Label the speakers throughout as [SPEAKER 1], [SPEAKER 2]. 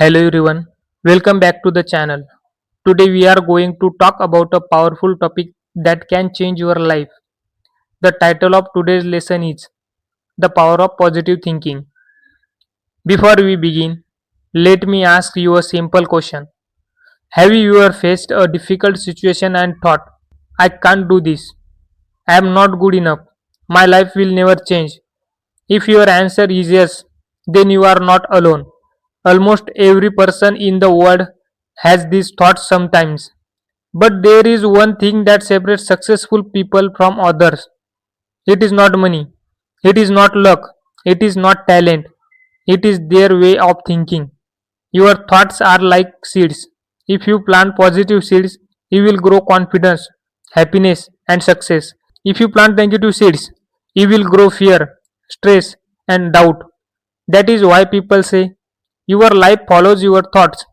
[SPEAKER 1] Hello everyone, welcome back to the channel. Today we are going to talk about a powerful topic that can change your life. The title of today's lesson is The Power of Positive Thinking. Before we begin, let me ask you a simple question. Have you ever faced a difficult situation and thought, I can't do this, I am not good enough, my life will never change? If your answer is yes, then you are not alone. Almost every person in the world has these thoughts sometimes. But there is one thing that separates successful people from others. It is not money, it is not luck, it is not talent, it is their way of thinking. Your thoughts are like seeds. If you plant positive seeds, you will grow confidence, happiness, and success. If you plant negative seeds, you will grow fear, stress, and doubt. That is why people say your life follows your thoughts.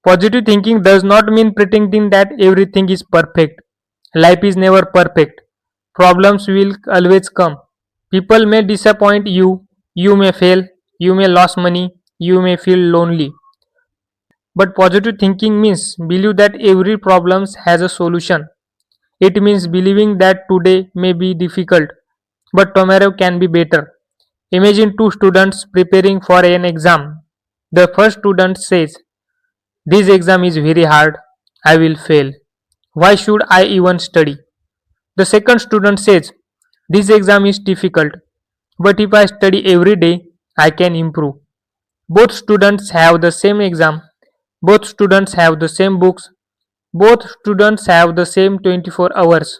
[SPEAKER 1] Positive thinking does not mean pretending that everything is perfect. Life is never perfect. Problems will always come. People may disappoint you, you may fail, you may lose money, you may feel lonely. But positive thinking means believe that every problem has a solution. It means believing that today may be difficult, but tomorrow can be better. Imagine two students preparing for an exam. The first student says, this exam is very hard, I will fail. Why should I even study? The second student says, this exam is difficult, but if I study every day, I can improve. Both students have the same exam, both students have the same books, both students have the same 24 hours,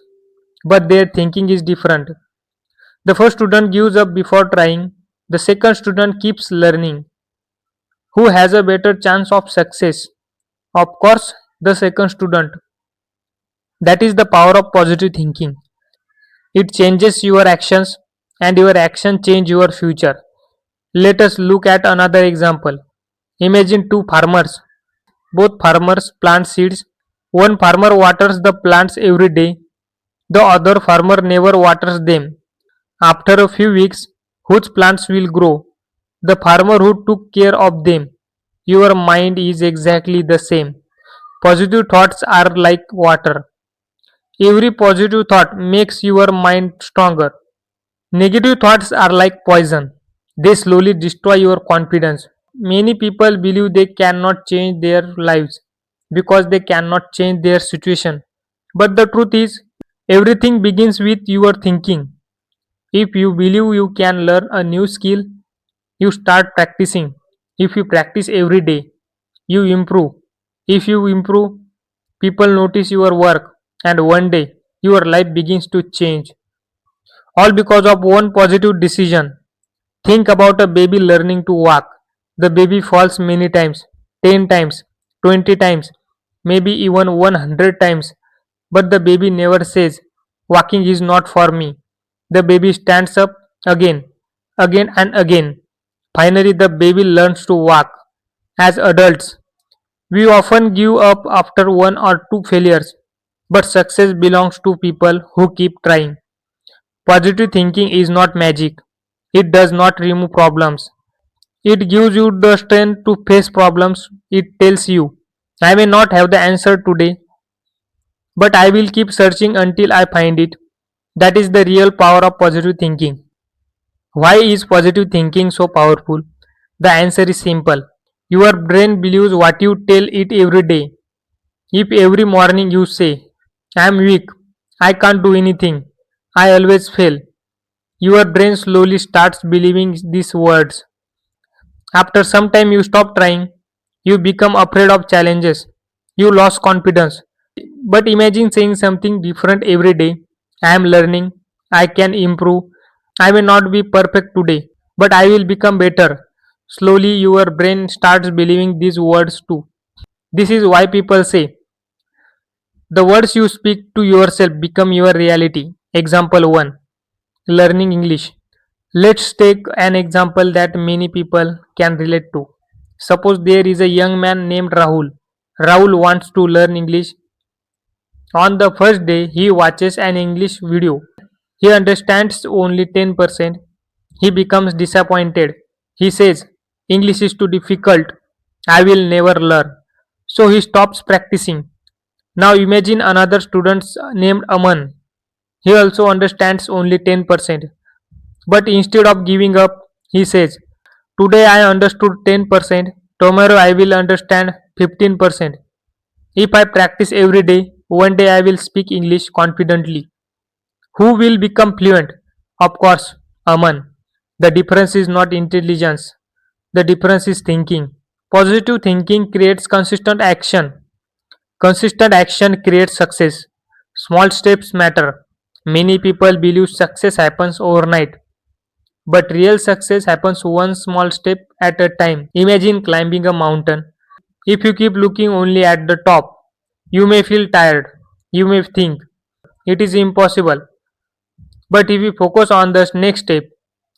[SPEAKER 1] but their thinking is different. The first student gives up before trying, the second student keeps learning. Who has a better chance of success? Of course, the second student. That is the power of positive thinking. It changes your actions and your action change your future. Let us look at another example. Imagine two farmers. Both farmers plant seeds. One farmer waters the plants every day. The other farmer never waters them. After a few weeks, whose plants will grow? The farmer who took care of them. Your mind is exactly the same. Positive thoughts are like water. Every positive thought makes your mind stronger. Negative thoughts are like poison. They slowly destroy your confidence. Many people believe they cannot change their lives because they cannot change their situation. But the truth is, everything begins with your thinking. If you believe you can learn a new skill, you start practicing. If you practice every day, you improve. If you improve, people notice your work, and one day your life begins to change. All because of one positive decision. Think about a baby learning to walk. The baby falls many times, 10 times, 20 times, maybe even 100 times. But the baby never says, walking is not for me. The baby stands up again, again and again. Finally, the baby learns to walk. As adults, we often give up after one or two failures, but success belongs to people who keep trying. Positive thinking is not magic. It does not remove problems. It gives you the strength to face problems. It tells you, I may not have the answer today, but I will keep searching until I find it. That is the real power of positive thinking. Why is positive thinking so powerful? The answer is simple. Your brain believes what you tell it every day. If every morning you say, I am weak, I can't do anything, I always fail, your brain slowly starts believing these words. After some time, you stop trying, you become afraid of challenges, you lose confidence. But imagine saying something different every day. I am learning, I can improve, I may not be perfect today, but I will become better. Slowly, your brain starts believing these words too. This is why people say the words you speak to yourself become your reality. Example 1, learning English. Let's take an example that many people can relate to. Suppose there is a young man named Rahul. Rahul wants to learn English. On the first day, he watches an English video. He understands only 10%. He becomes disappointed. He says, English is too difficult. I will never learn. So he stops practicing. Now imagine another student named Aman. He also understands only 10%. But instead of giving up, he says, today I understood 10%, tomorrow I will understand 15%. If I practice every day, one day I will speak English confidently. Who will become fluent? Of course, Aman. The difference is not intelligence, the difference is thinking. Positive thinking creates consistent action. Consistent action creates success. Small steps matter. Many people believe success happens overnight, but real success happens one small step at a time. Imagine climbing a mountain. If you keep looking only at the top, you may feel tired. You may think it is impossible. But if you focus on the next step,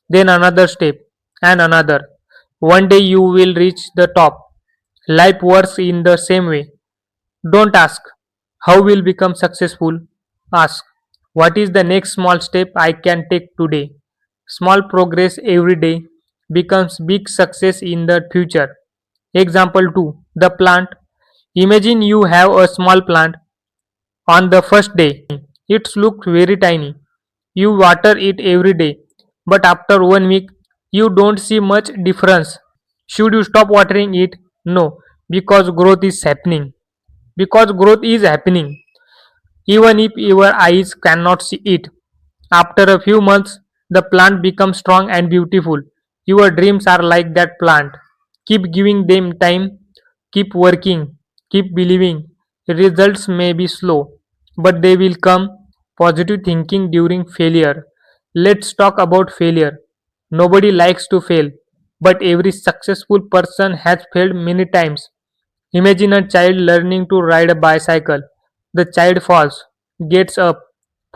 [SPEAKER 1] then another step, and another, one day you will reach the top. Life works in the same way. Don't ask, how will become successful? Ask, what is the next small step I can take today? Small progress every day becomes big success in the future. Example 2. The plant. Imagine you have a small plant. On the first day, it looks very tiny. You water it every day, but after 1 week, you don't see much difference. Should you stop watering it? No, because growth is happening. Because growth is happening, even if your eyes cannot see it. After a few months, the plant becomes strong and beautiful. Your dreams are like that plant. Keep giving them time, keep working, keep believing. Results may be slow, but they will come. Positive thinking during failure. Let's talk about failure. Nobody likes to fail, but every successful person has failed many times. Imagine a child learning to ride a bicycle. The child falls, gets up,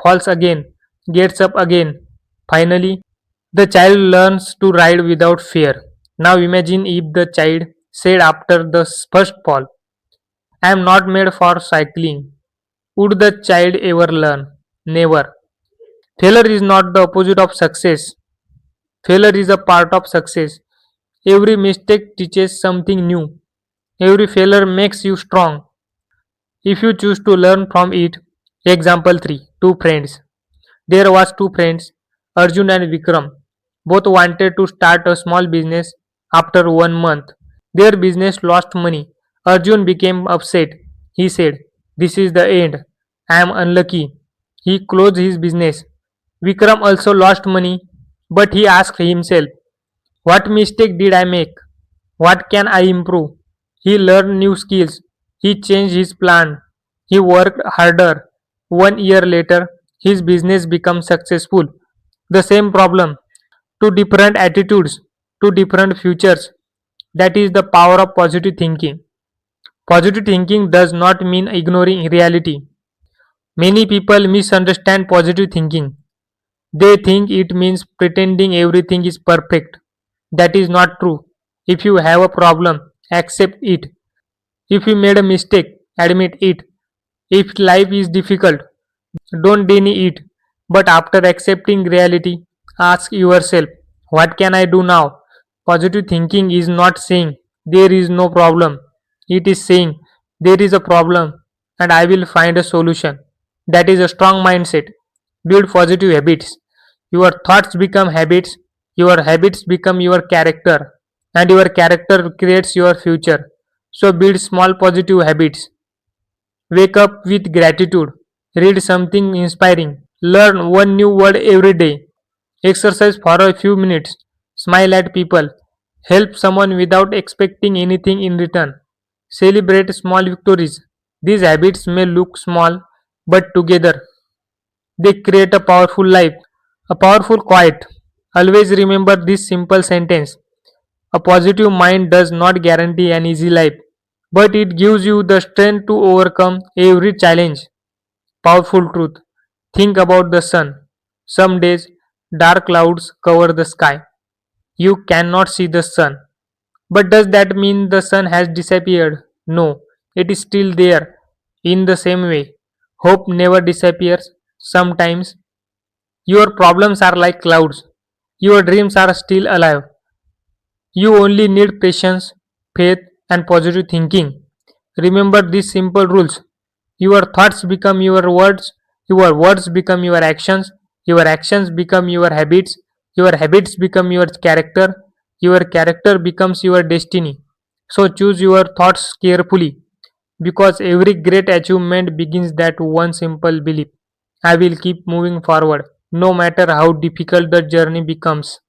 [SPEAKER 1] falls again, gets up again. Finally, the child learns to ride without fear. Now imagine if the child said after the first fall, I am not made for cycling. Would the child ever learn? Never. Failure is not the opposite of success. Failure is a part of success. Every mistake teaches something new. Every failure makes you strong. If you choose to learn from it. Example 3. Two friends. There was two friends, Arjun and Vikram. Both wanted to start a small business. After 1 month, their business lost money. Arjun became upset. He said, this is the end. I am unlucky. He closed his business. Vikram also lost money, but he asked himself, what mistake did I make? What can I improve? He learned new skills. He changed his plan. He worked harder. 1 year later, his business became successful. The same problem, two different attitudes, two different futures. That is the power of positive thinking. Positive thinking does not mean ignoring reality. Many people misunderstand positive thinking. They think it means pretending everything is perfect. That is not true. If you have a problem, accept it. If you made a mistake, admit it. If life is difficult, don't deny it. But after accepting reality, ask yourself, what can I do now? Positive thinking is not saying there is no problem. It is saying there is a problem and I will find a solution. That is a strong mindset. Build positive habits. Your thoughts become habits, your habits become your character, and your character creates your future. So build small positive habits. Wake up with gratitude. Read something inspiring. Learn one new word every day. Exercise for a few minutes. Smile at people. Help someone without expecting anything in return. Celebrate small victories. These habits may look small, but together they create a powerful life. A powerful quote. Always remember this simple sentence. A positive mind does not guarantee an easy life, but it gives you the strength to overcome every challenge. Powerful truth. Think about the sun. Some days, dark clouds cover the sky. You cannot see the sun. But does that mean the sun has disappeared? No, it is still there. In the same way, hope never disappears. Sometimes your problems are like clouds. Your dreams are still alive. You only need patience, faith, and positive thinking. Remember these simple rules. Your thoughts become your words become your actions become your habits become your character becomes your destiny. So choose your thoughts carefully because every great achievement begins that one simple belief. I will keep moving forward, no matter how difficult the journey becomes.